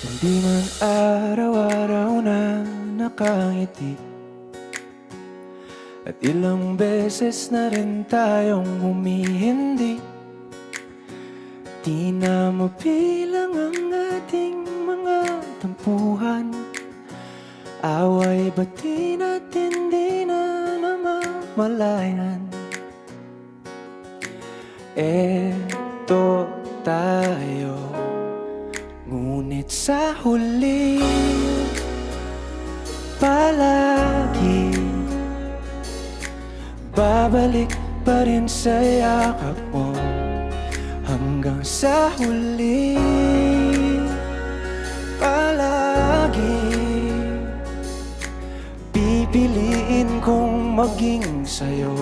Hindi man araw-araw na nakangiti, at ilang beses na rin tayong humihindi. Di na mabilang ang ating mga tampuhan, away bati natin di na namamalayan. Eto tayo, ngunit sa huli palagi babalik pa rin sa yakap mo. Hanggang sa huli palagi pipiliin kong maging sa'yo.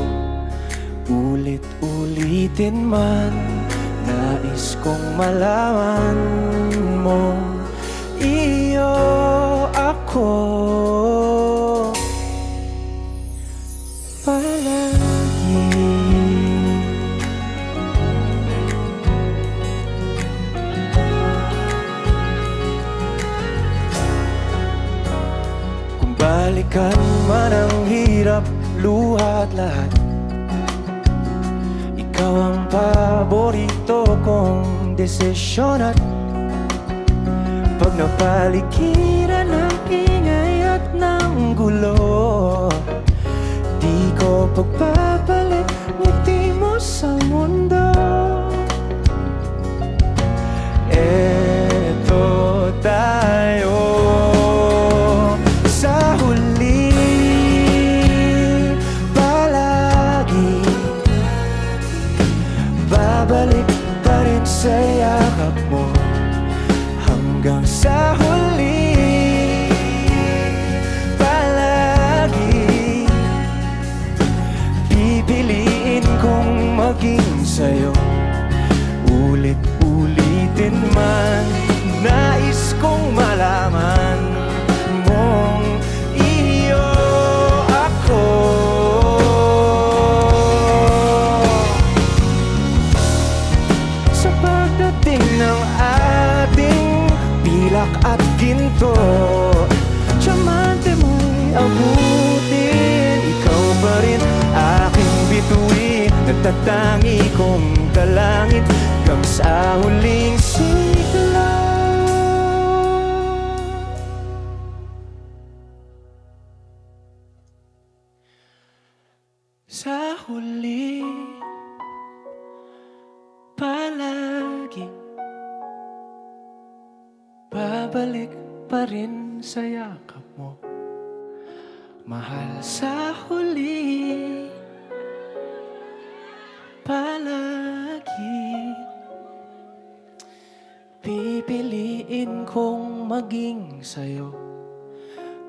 Ulit-ulitin man, nais kong malaman mo, iyo ako palagi. Kung balikan man ang hirap, luha at lahat, ikaw ang paborito kong desisyon. At pag napaligiran ng ingay at ng gulo, di ko pagpapalit ngiti mo sa mundo. Eto tayo sa huli palagi, babalik pa rin sa yakap mo. Hanggang sa huli palagi pipiliin kong maging sa'yo. Ulit-ulitin man, nais kong malaman mong iyo ako. Sa pagdating ng ating pilak at ginto, tiyamante mo'y abutin, ikaw pa rin aking bituin. Nagtatangi kong dalangin hanggang sa huling sigla. Sa huli palagi babalik pa rin sa yakap mo, mahal. Sa huli palagi pipiliin kong maging sa'yo.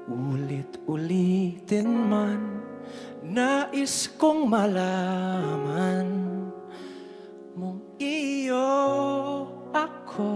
Ulit-ulitin man, nais kong malaman mong iyo ako.